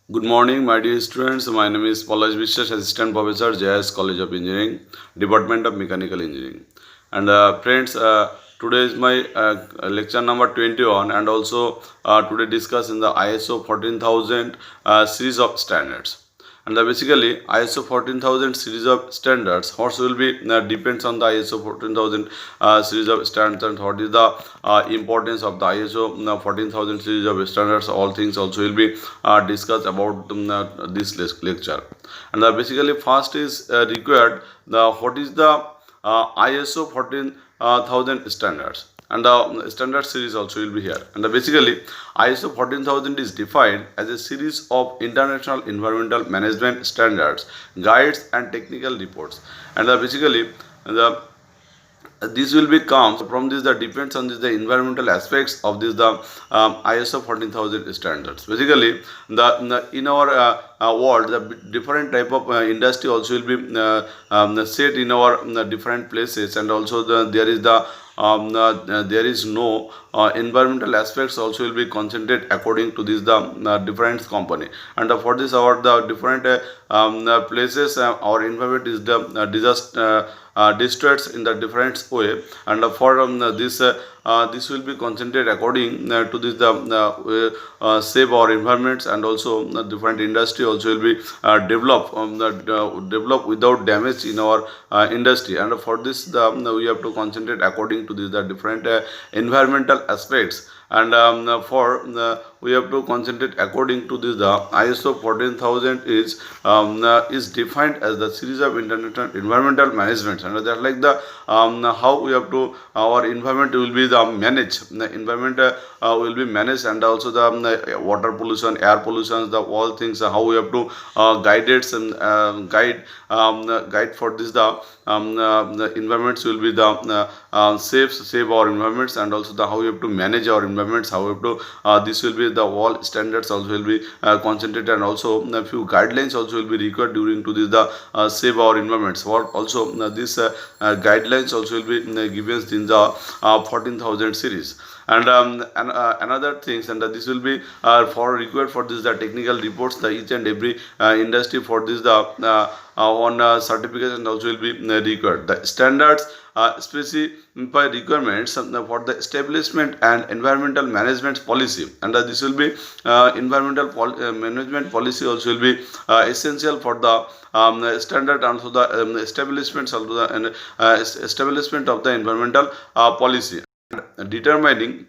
Good morning, my dear students. My name is Palaj Vishwas, Assistant Professor, JS College of Engineering, Department of Mechanical Engineering. And friends, today is my lecture number 21, and also today discuss in the ISO 14000 series of standards. And basically ISO 14000 series of standards, what will be depends on the ISO 14000 series of standards, and what is the importance of the ISO 14000 series of standards. All things also will be discussed about this lecture. And basically first is required the what is the ISO 14000 standards, and the standard series also will be here. And basically ISO 14000 is defined as a series of international environmental management standards, guides and technical reports. And basically the this will be comes from this the depends on this the environmental aspects of this the ISO 14000 standards. Basically in our world, the different type of industry also will be set in our different places, and also there is the there is no environmental aspects also will be concentrated according to this the different company. And for this our the different places our environment is the disaster distorts in the different way. And for this will be concentrated according to this the save our environments, and also different industry also will be develop without damage in our industry. And for this we have to concentrate according to this the different environmental aspects. And for we have to concentrate according to this the ISO 14000 is defined as the series of international environmental management. And that like the how we have to our environment will be the managed, the environment will be managed, and also the water pollution, air pollution, the all things how we have to guide it and guide for this the environments will be the save our environments, and also the how we have to manage our environments, how we have to this will be the all standards also will be concentrated, and also a few guidelines also will be required during to this the save our environments. What also this guidelines also will be given in the 14000 series. And another things, and this will be for required for this the technical reports, the each and every industry for this the on certification also will be required. The standards specify requirements for the establishment and environmental management policy. And this will be environmental management policy also will be essential for the standard, and also the establishments also the establishment of the environmental policy, determining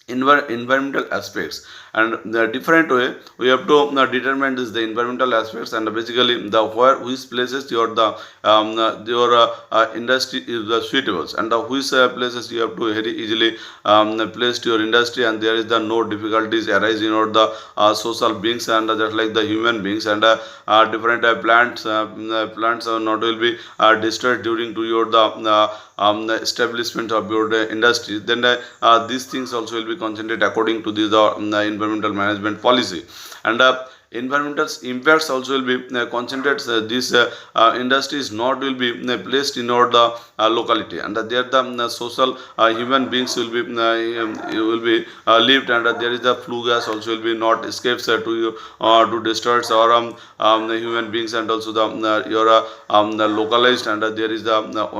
environmental aspects. And the different way we have to determine this the environmental aspects. And basically the where which places your the your industry is the suitable, and the which places you have to very easily place to your industry, and there is the no difficulties arise in order the social beings, and just like the human beings. And different plants not will be destroyed during to your the establishment of your industry. Then these things also will be concentrated according to this environmental management policy. And environmental impacts also will be concentrated. This industry is not will be placed in our the locality, and there the social human beings will be lived, and there is the flue gas also will be not escapes to destroy our the human beings, and also the localized. And there is the not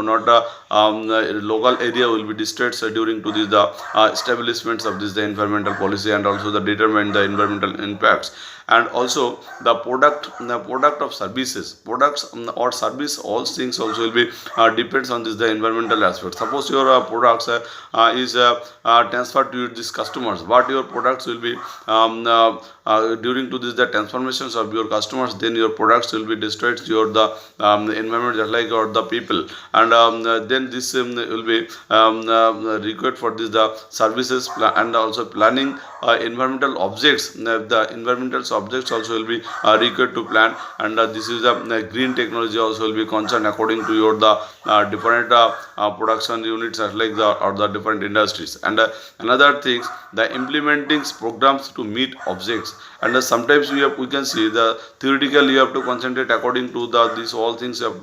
local area will be destroyed during to this the establishments of this the environmental policy, and also the determine the environmental impacts. And also the product of services, products or service, all things also will be depends on this the environmental aspect. Suppose your products is transferred to this customers, but your products will be during to this the transformations of your customers, then your products will be destroyed to your the environment, just like or the people. And then this will be required for this the services and also planning environmental objects. The environmental objects also will be required to plan. And this is the green technology also will be concerned according to your the different production units, as like the or the different industries. And another things, the implementing programs to meet objects. And sometimes we can see the theoretical you have to concentrate according to the these all things you have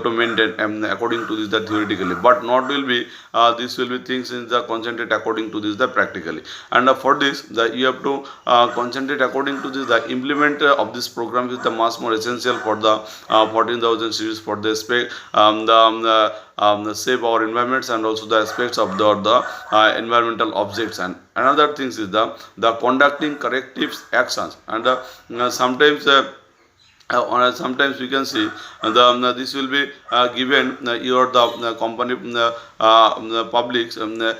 to maintain according to this the theoretically, but not will be this will be things in the concentrate according to this the practically. And for this the you have to concentrate according to this the implement of this program is the much more essential for the 14,000 series for the spec the save our environments and also the aspects of the environmental objects. And another things is the conducting corrective actions. And sometimes we can see this will be given your the company the publics and the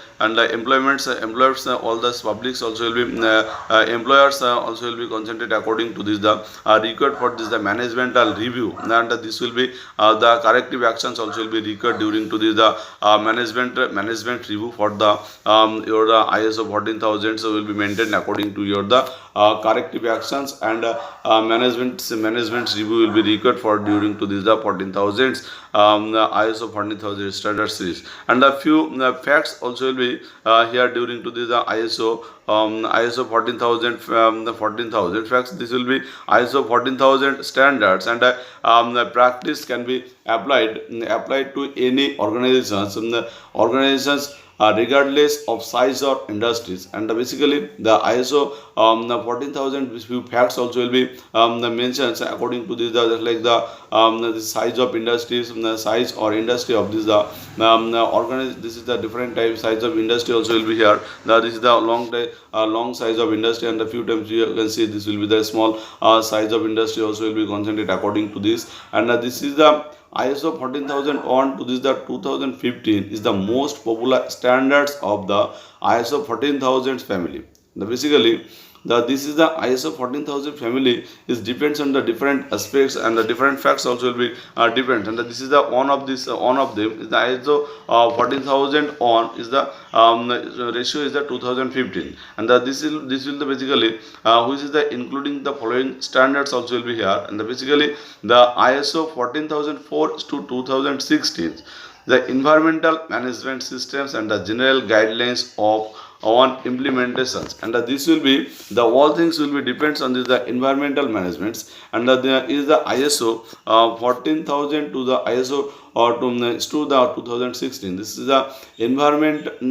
employers all the publics also will be employers also will be concentrate according to this the required for this the managemental review. And this will be the corrective actions also will be required during to this the management review for the your ISO 14,000 so will be maintained according to your the corrective actions. And management review will be required for during to this the 14,000 the ISO 14,000 standard series. And a few facts also will be here during to this the ISO 14,000 the 14,000 facts. This will be ISO 14,000 standards. And the practice can be applied to any organizations organizations regardless of size or industries. And basically the ISO the 14,000 few facts also will be the mentions according to this just like the size of industries, the size or industry of this this is the different type size of industry also will be here. This is the long size of industry, and a few times you can see this will be the small size of industry also will be concentrated according to this. And this is the ISO 14,000 on to this the 2015 is the most popular standards of the ISO 14,000 family. Basically this is the ISO 14,000 family is depends on the different aspects, and the different facts also will be different. And this is the one of this one of them is the ISO 14,000 on is the ratio is the 2015. And this will the basically which is the including the following standards also will be here. And basically the ISO 14,004 to 2016 the environmental management systems and the general guidelines of on implementations. And this will be the all things will be depends on this the environmental managements. And there is the ISO 14,000 to the ISO or to the 2016. This is the environmental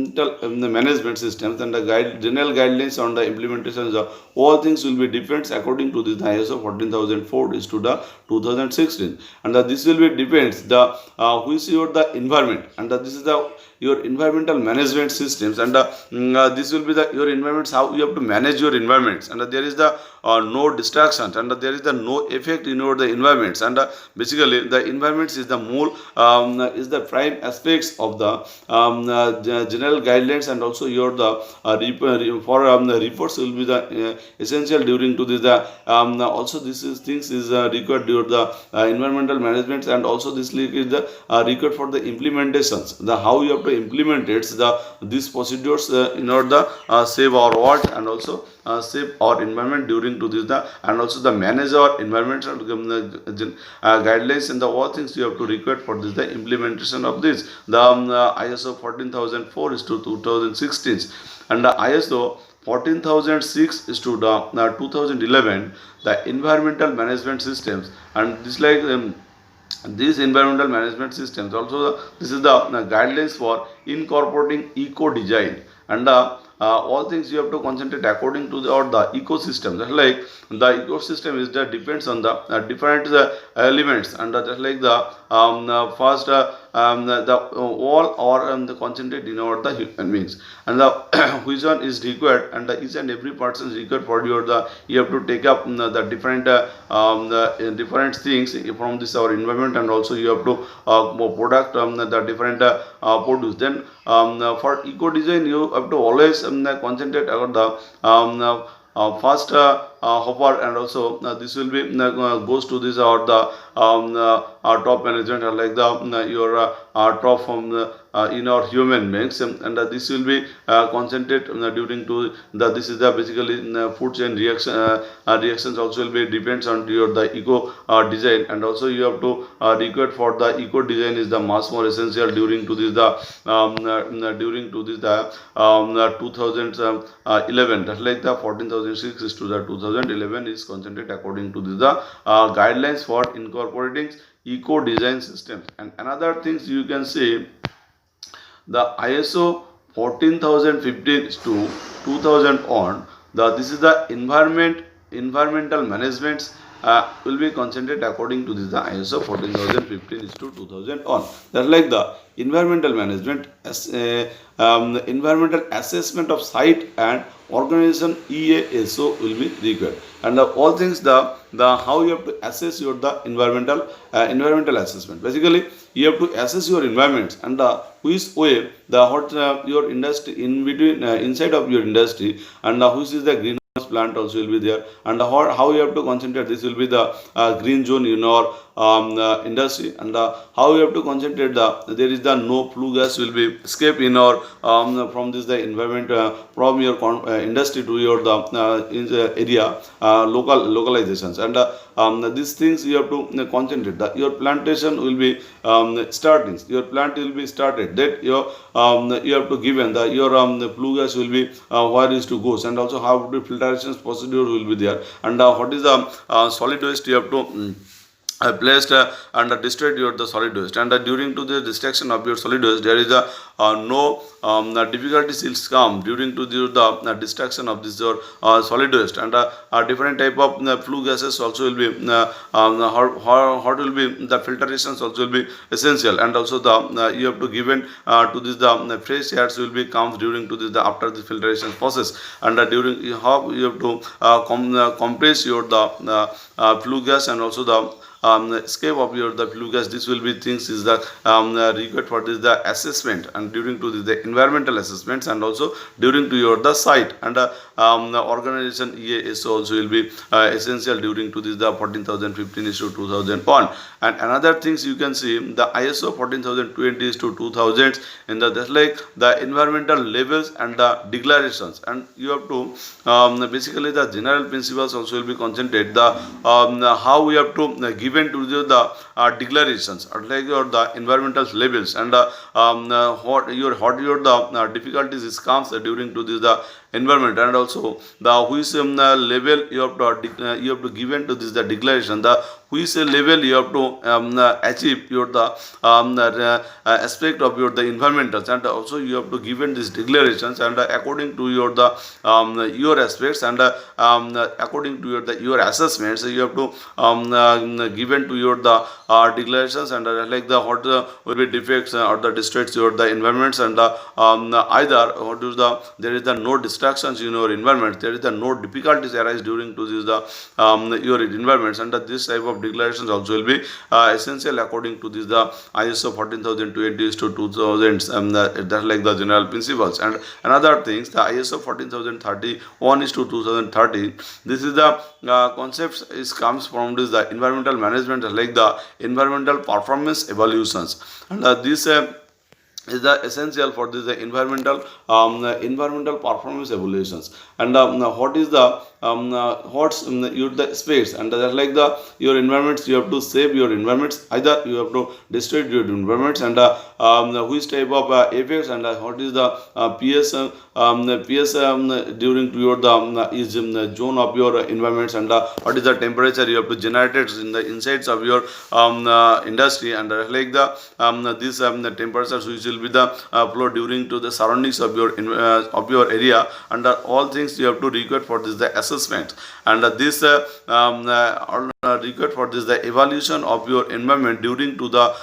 management systems and the general guidelines on the implementations of all things will be depends according to this ISO 14,004 is to the 2016. And this will be depends the which your the environment. And this is the your environmental management systems. And this will be the your environments how you have to manage your environments. And there is the no distractions, and there is the no effect in your the environments. And basically the environments is the more is the prime aspects of the general guidelines. And also your the the reports will be the essential during to this also this is things is required during the environmental management. And also this is the required for the implementations the how you have to implement it the these procedures in order save our world and also save our environment during to this and also the manage our environmental guidelines. And the all things you have to require for this the implementation of this the ISO 14,004 is to 2016. And the ISO 14,006 is to the 2011 the environmental management systems. And this like these environmental management systems also this is the guidelines for incorporating eco design. And all things you have to concentrate according to the ecosystem. Just like the ecosystem is that depends on the different elements. And just like the first all or the concentrate in our the human beings. And the which one is required, and each and every person is required for your the you have to take up the different different things from this our environment. And also you have to product the different produce. Then for eco design you have to always concentrate on the first hopper. And also this will be goes to this or the top management or like the your top from the in our human beings. And this will be concentrate during to the this is the basically food chain reactions also will be depends on your the eco design. And also you have to required for the eco design is the much more essential during to this the during to this the 2011 just like the 14,006 is to the 2011 is concentrated according to this the guidelines for incorporating eco design systems. And another things you can say the ISO 14015 to 2000 on, this is the environmental management will be concentrated according to this the ISO 14015 to 2000 on. That's like the environmental management environmental assessment of site and organization EASO will be required. And all things the how you have to assess your the environmental assessment. Basically, you have to assess your environments and which way the what your industry in between inside of your industry, and which is the green plant also will be there, and how you have to concentrate this will be the green zone in our industry, and how you have to concentrate there is the no flue gas will be escape in our from this the environment from your industry to your in the area localizations, and these things you have to concentrate. Your plantation will be starting. Your plant will be started. That you have to given your the flue gas will be where is to go, and also how the filtration procedure will be there, and what is the solid waste you have to placed and destroyed your the solid waste, and during to the destruction of your solid waste there is a no the difficulties will come during to the destruction of this your solid waste, and different type of flue gases also will be what will be the filtrations also will be essential, and also the you have to given to this the fresh airs will be comes during to this the after the filtration process, and during how you have to compress your the flue gas, and also the escape of your the flue gas. This will be things is the required for this the assessment, and during to the environmental assessments, and also during to your the site, and the organization EASO also will be essential during to this the 14015 is to 2001. And another things you can see the ISO 14020 is to 2000 in the that's like the environmental levels and the declarations, and you have to basically the general principles also will be concentrated how we have to given to the declarations like your the environmental labels, and what your the difficulties is comes during to this the environment, and also the which level you have to given to this the declaration, the which level you have to achieve your the aspect of your the environmentals, and also you have to given these declarations, and according to your the your aspects, and according to your assessments you have to given to your the declarations, and like the what will be defects or the destroys your the environments, and either what is the there is the no distractions in your environment, there is the no difficulties arise during to this the your environments, and this type of declarations also will be essential according to this the ISO 14020 to 2000, that's like the general principles. And another things the ISO 14031 is to 2030, this is the concepts is comes from this the environmental management, like the environmental performance evaluations, and this is the essential for this environmental performance evaluations, and what is the what's your the space, and that's like the your environments you have to save your environments, either you have to destroy your environments, and which type of effects, and what is the PS PS during to your the is the zone of your environments, and what is the temperature you have to generate it in the insides of your industry, and like the this the temperatures which will be the flow during to the surroundings of your area, and all things you have to record for this the assessment, and this required for this the evaluation of your environment during to the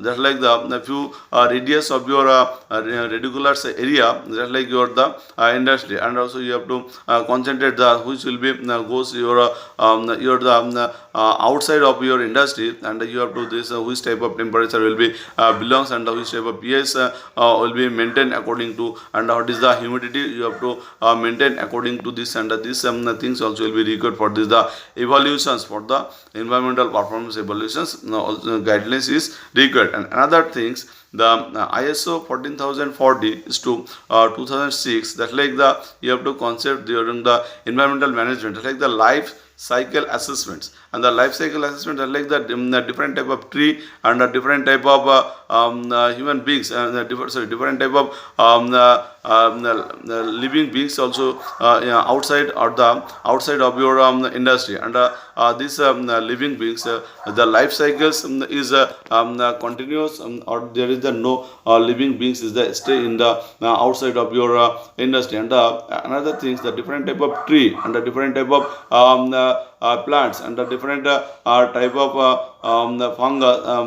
just like the few radius of your radiculars area, just like your the industry, and also you have to concentrate the which will be goes your the outside of your industry, and you have to this which type of temperature will be belongs, and which type of pH will be maintained according to, and what is the humidity you have to maintain according to this, and these things also will be required for this the evaluations for the environmental performance evaluations guidelines is required. And another things the ISO 14040 is to 2006, that like the you have to concept during the environmental management, like the life cycle assessments, and the life cycle assessment are like the different type of tree, and a different type of human beings, and different type of living beings also outside or the outside of your industry, and these living beings the life cycles is continuous, or there is the no living beings is the stay in the outside of your industry. And another things, the different type of tree and the different type of plants and the different type of the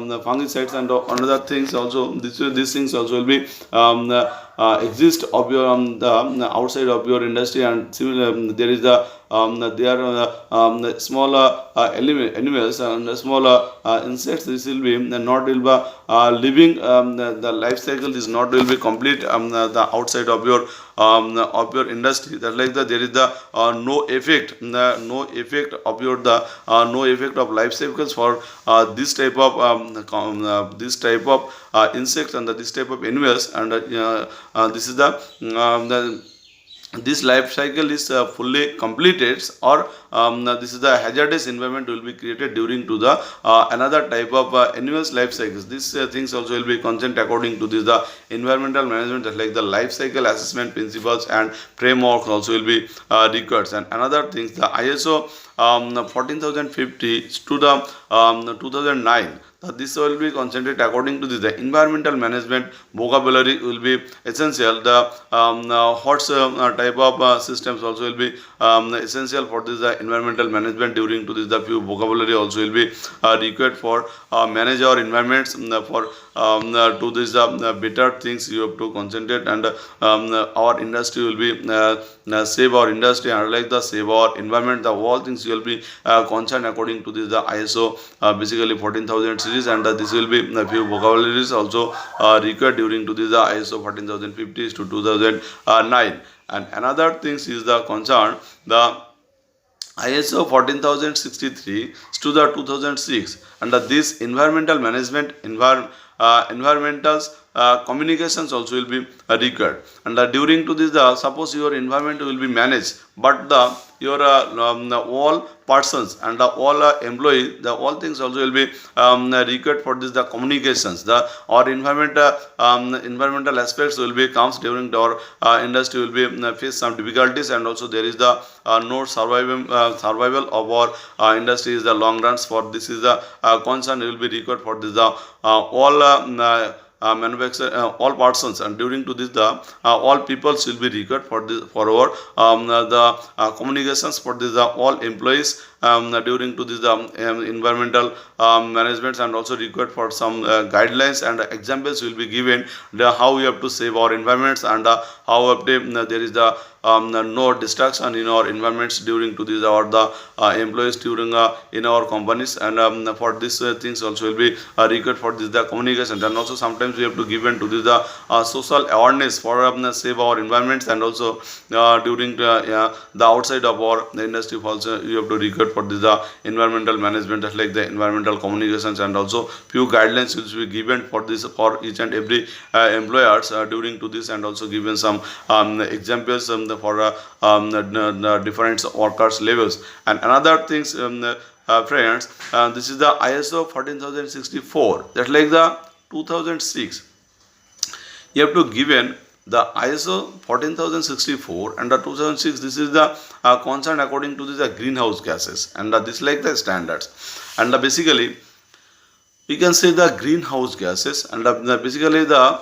the fungicides and another things also. These things also will be exist of your the outside of your industry. And similar, there is the there are the smaller animals and the smaller insects. This will be not will be living. The life cycle is not will be complete the outside of your industry. That like the there is the no effect, no effect of your the no effect of life cycles for this type of this type of insects and this type of animals. And this is the this life cycle is fully completed, or this is the hazardous environment will be created during to the another type of animals life cycles. These things also will be concerned according to this the environmental management, just like the life cycle assessment principles and frameworks also will be required. And another things, the ISO 14050 to the 2009. This will be concentrated according to this. The environmental management vocabulary will be essential. The HOTS type of systems also will be essential for this environmental management. During to this, the few vocabulary also will be required for manage our environments. For to this better things you have to concentrate. And our industry will be save our industry and like the save our environment. The all things will be concerned according to this the ISO basically 14,000 series. And this will be a few vocabularies also required during to this ISO 14050 to 2009. And another things is the concern the ISO 14063 to the 2006. And this environmental management environmental communications also will be required. And during to this suppose your environment will be managed, but the your all persons and all employees, the all things also will be required for this the communications. The or environmental aspects will be comes during our industry will be face some difficulties. And also there is the no survival of our industry is the long runs. For this is the concern will be required for this the all manufacture all persons. And during to this the all peoples will be required for this for our the communications for this all employees during to this environmental management. And also required for some guidelines and examples will be given the how we have to save our environments. And how there is the no destruction in our environments during to this or the employees during in our companies. And for these things also will be required for this the communication. And also sometimes we have to give in to this the social awareness for save our environments. And also during the outside of our industry also you have to record for this environmental management, just like the environmental communications. And also few guidelines which will be given for this for each and every employers during to this. And also given some examples for the different workers levels. And another things friends, this is the ISO 14064, just like the 2006. You have to given the ISO 14064 and the 2006. This is the concern according to this greenhouse gases. And this like the standards. And basically we can say the greenhouse gases. And basically the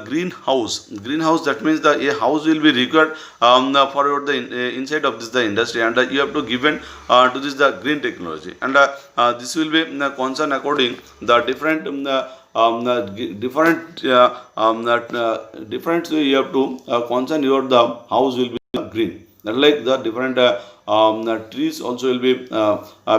greenhouse, that means the a house will be required for the inside of this the industry. And you have to given to this the green technology. And this will be concern according the different different way you have to concern your the house will be green. That like the different trees also will be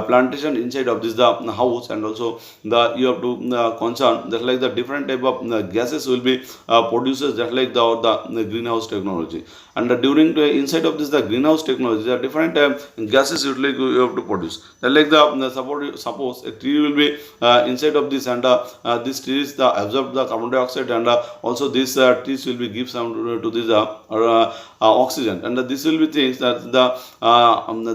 plantation inside of this the house. And also the you have to concern that like the different type of gases will be produces, just like the greenhouse technology. And during the inside of this the greenhouse technology, the different gases you have to produce. That like the suppose a tree will be inside of this. And this trees the absorb the carbon dioxide. And also this trees will be give some to this oxygen. And this will be things that the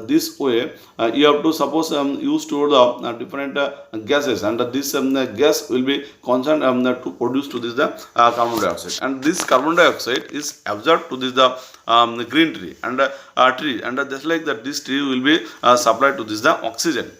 this way you have to suppose use to the different gases. And this gas will be concerned to produce to this the carbon dioxide. And this carbon dioxide is absorbed to this the green tree and tree. And just like that this tree will be supplied to this the oxygen.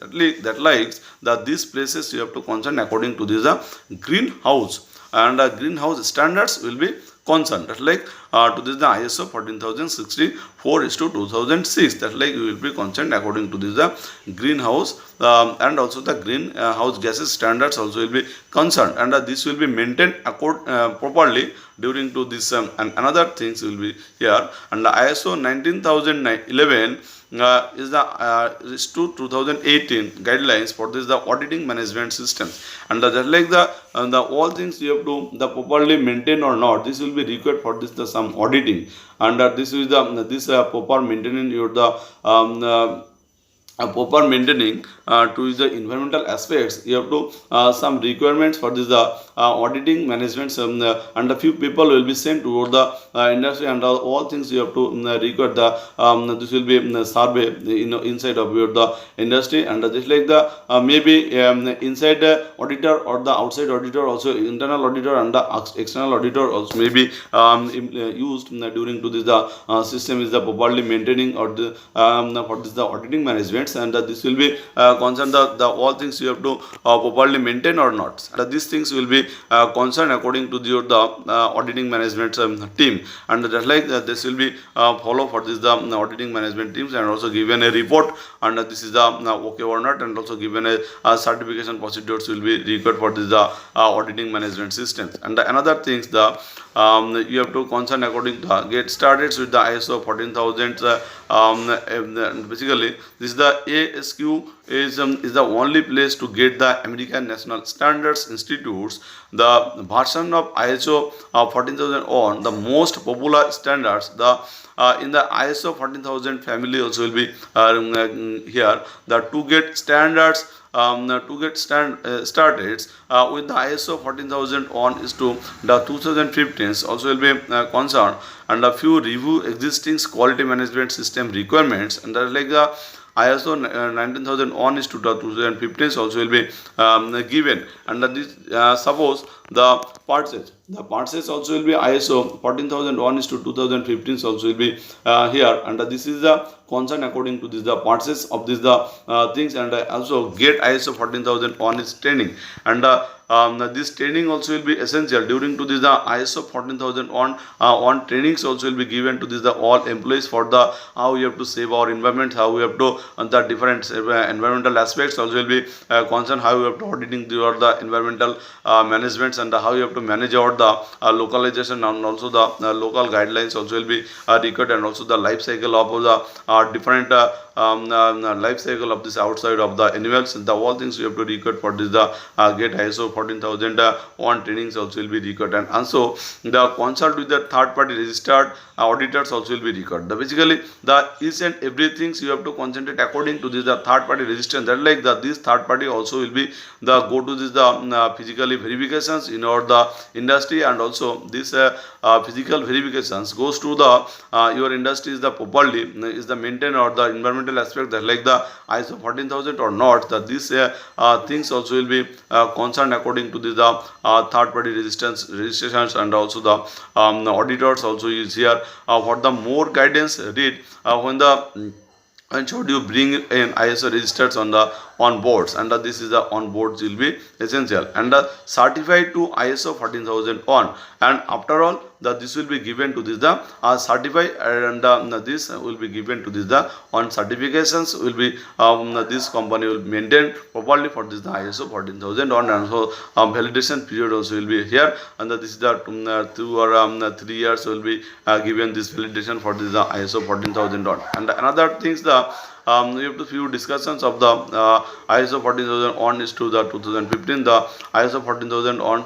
That likes that these places you have to concern according to this the greenhouse and greenhouse standards will be concerned. That's like to this the ISO 14064 is to 2006. That's like you will be concerned according to this the greenhouse and also the greenhouse gases standards also will be concerned, and this will be maintained properly during to this and another things will be here. And the ISO 19011 is to 2018 guidelines for this the auditing management systems, and just like the all things you have to the properly maintain or not, this will be required for this the some auditing, and this is the this proper maintaining your the proper maintaining to the environmental aspects. You have to some requirements for this auditing management, and a few people will be sent toward the industry, and all things you have to record the this will be survey inside of your the industry, and just like the maybe inside auditor or the outside auditor also, internal auditor and the external auditor also may be used during to this the system is the properly maintaining or the for this the auditing management, and this will be concerned the all things you have to properly maintain or not, and these things will be concerned according to the auditing management team, and just like this will be follow for this the auditing management teams, and also given a report, and this is the okay or not, and also given a certification procedures will be required for this the auditing management systems. And another things the you have to concern according to get started with the ISO 14000. Basically, this is the ASQ is the only place to get the American National Standards Institutes the version of ISO 14000 on the most popular standards. The in the ISO 14000 family also will be here the to get standards to get started with the ISO 14000 on is to the 2015 also will be concerned, and a few review existing quality management system requirements, and that like the ISO 19000 on is to 2015 also will be given, and this suppose the parts also will be ISO 14001 is to 2015 also will be here, and this is the concern according to this the parts of this the things, and also get ISO 14000 on is training, and this training also will be essential during to this the ISO 14000 on trainings also will be given to this the all employees for the how we have to save our environment, how we have to the different environmental aspects also will be concerned, how we have to auditing the environmental managements, and how you have to manage out the localization, and also the local guidelines also will be recorded, and also the life cycle of the different life cycle of this outside of the animals, the all things you have to record for this the get ISO 14000 on trainings also will be recorded, and also the consult with the third party registered auditors also will be recorded. Basically the each and everything you have to concentrate according to this the third party resistance, that like the this third party also will be the go to this the physically verifications in our the industry, and also this physical verifications goes to the your industry is the properly is the maintain or the environmental aspect, that like the ISO 14000 or not, that these things also will be concerned according to this the third party registrations, and also the auditors also is here for the more guidance read when the and should you bring in ISO registers on the on boards, and this is the on boards will be essential, and certified to ISO 14000 on, and after all this will be given to this the certified, and this will be given to this the on certifications will be this company will maintain properly for this the ISO 14000 on, and so validation period also will be here, and this is the 2 or 3 years will be given this validation for this the ISO 14000 on. And another things the we have to few discussions of the ISO 14000 on is to the 2015, the ISO 14000 on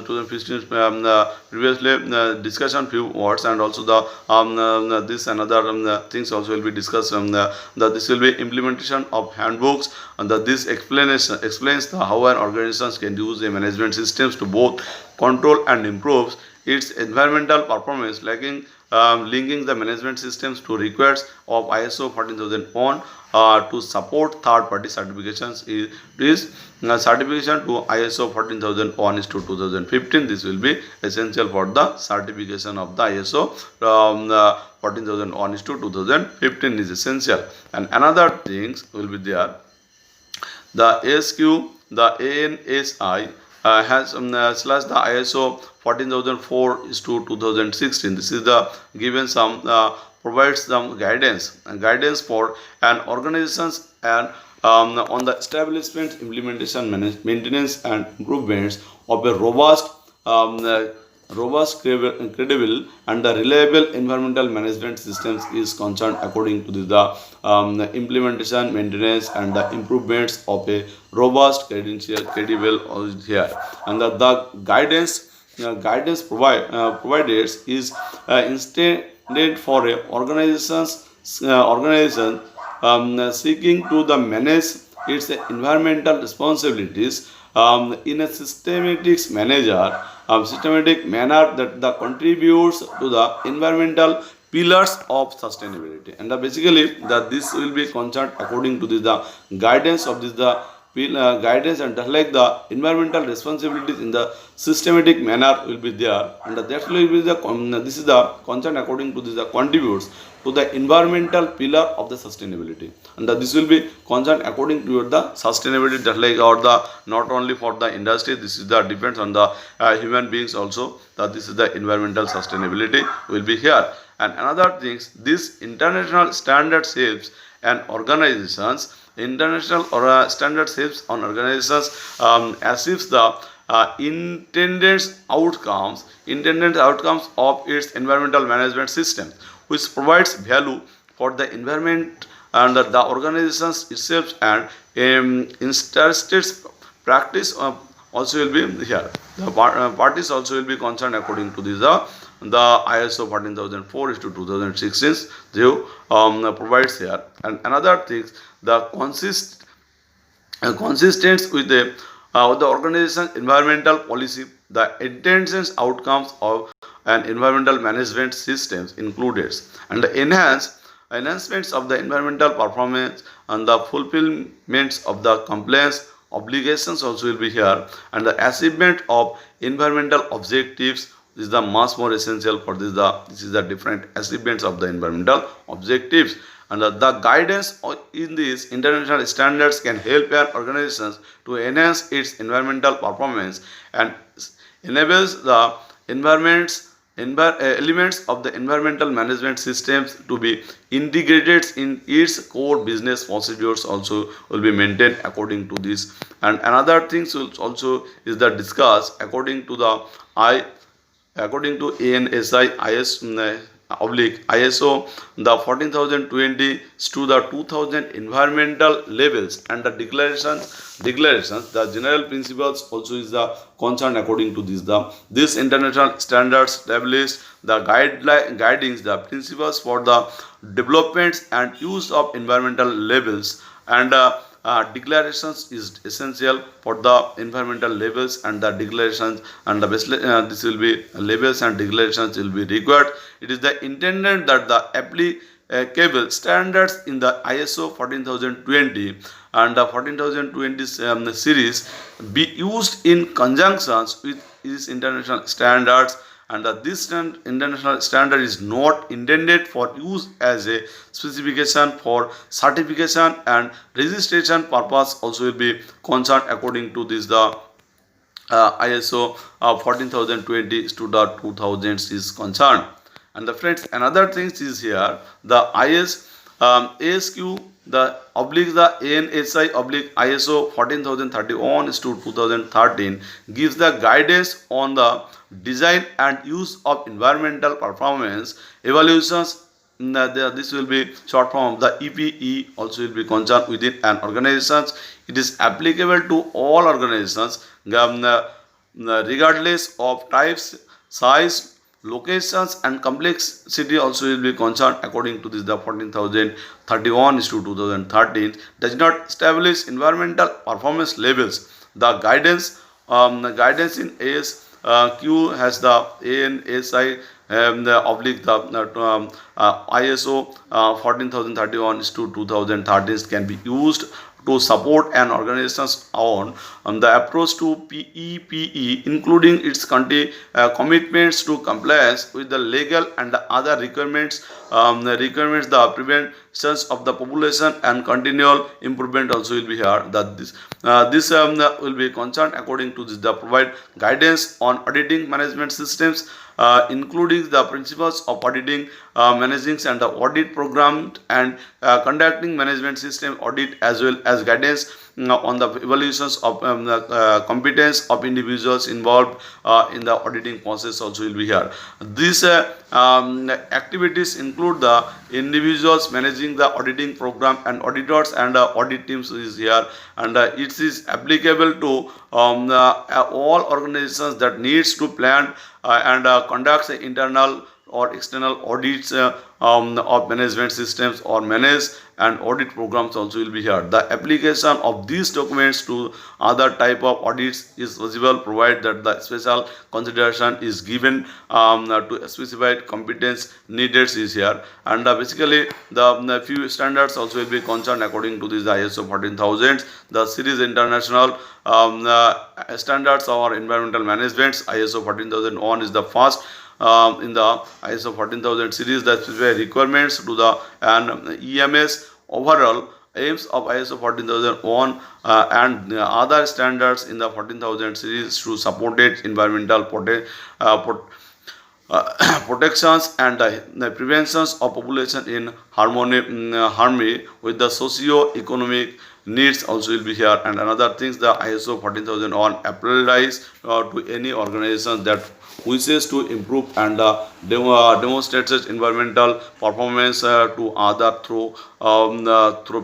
2015 previously discussion few words, and also the this another things also will be discussed. This will be implementation of handbooks, and this explains the how an organization can use the management systems to both control and improve its environmental performance, linking the management systems to requirements of ISO 14000 on to support third-party certifications is certification to ISO 14000 on is to 2015. This will be essential for the certification of the ISO 14000 on is to 2015 is essential. And another things will be there. The ASQ, the ANSI, has slash the ISO 14004 is to 2016. This is the given some provides some guidance for an organizations and on the establishment, implementation, maintenance, and improvements of a robust, credible, and the reliable environmental management systems is concerned according to the implementation, maintenance, and the improvements of a robust, credible here, and the guidance provided is intended for a organization seeking to the manage its environmental responsibilities in a systematic manner that contributes to the environmental pillars of sustainability. And basically that this will be concerned according to the guidance of the guidance, and just like the environmental responsibilities in the systematic manner will be there, and that will be the this is the concern according to the contributes to the environmental pillar of the sustainability, and this will be concerned according to the sustainability, just like or the not only for the industry, this is the depends on the human beings also, that this is the environmental sustainability will be here. And another things, this international standards helps and organizations international or standards helps on organizations achieves the intended outcomes of its environmental management system, which provides value for the environment and the organizations itself, and interstate practice also will be here. The parties also will be concerned according to this the ISO 14004 is to 2016 they provides here. And another thing, the consistent with the organization environmental policy, the intentions outcomes of an environmental management systems included, and the enhancements of the environmental performance and the fulfillments of the compliance obligations also will be here, and the achievement of environmental objectives is the much more essential for this is the different achievements of the environmental objectives. And the guidance in these international standards can help your organizations to enhance its environmental performance and enables the elements of the environmental management systems to be integrated in its core business procedures also will be maintained according to this. And another thing also is the discuss according to the according to ANSI oblique ISO, the 14020 to the 2000 environmental labels and the declarations, the general principles also is the concern according to this international standards established the guidings the principles for the developments and use of environmental labels, and declarations is essential for the environmental labels and the declarations, and this will be labels and declarations will be required. It is the intended that the applicable standards in the ISO 14020 and the 14020 series be used in conjunction with these international standards, and this international standard is not intended for use as a specification for certification and registration purpose also will be concerned according to this the ISO 14020 to the 2000 is concerned. And the friends, another thing is here the ASQ the oblique the ANSI oblique ISO 14031 to 2013 gives the guidance on the design and use of environmental performance evaluations. This will be short form of the EPE also will be concerned within an organization. It is applicable to all organizations regardless of types, size, locations, and complexity also will be concerned according to this the 14031 to 2013 does not establish environmental performance levels. The guidance in ASQ has the ANSI oblique the ISO 14031 to 2013 can be used to support an organization's on the approach to PEPE, including its commitments to compliance with the legal and the other requirements, the prevention of the population and continual improvement also will be here. That this will be concerned according to this, the provide guidance on auditing management systems, including the principles of auditing, managing and the audit program, and conducting management system audit, as well as guidance on the evaluations of the competence of individuals involved in the auditing process also will be here. These activities include the individuals managing the auditing program and auditors and audit teams is here, and it is applicable to all organizations that needs to plan and conducts internal or external audits of management systems or manage and audit programs also will be here. The application of these documents to other type of audits is visible, provided that the special consideration is given to specified competence needed is here. And basically the few standards also will be concerned according to this ISO 14000. The series international standards or environmental management ISO 14001 is the first in the ISO 14000 series. The specific requirements to the EMS overall aims of ISO 14001 and other standards in the 14000 series to support its environmental protections and the preventions of population in harmony with the socio-economic needs also will be here. And another things, the ISO 14001 applies to any organization that wishes to improve and demonstrates its environmental performance to other through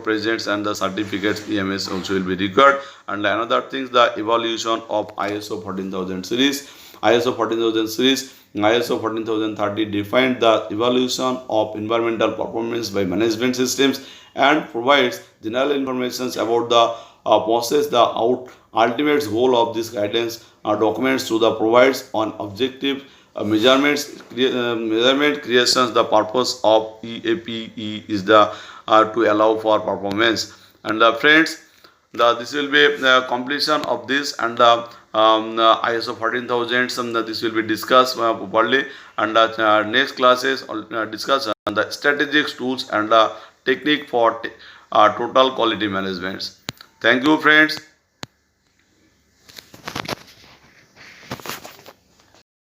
presents and the certificates. EMS also will be required. And another things, the evaluation of ISO 14000 series. ISO 14000 series, ISO 14030 defined the evaluation of environmental performance by management systems and provides general information about the process. The ultimate goal of this guidance documents to the provides on objective measurement creations. The purpose of EAPE is the to allow for performance. And friends, this will be the completion of this, and the ISO 14000. This will be discussed properly, and next classes discuss the strategic tools and the technique for total quality management. Thank you, friends.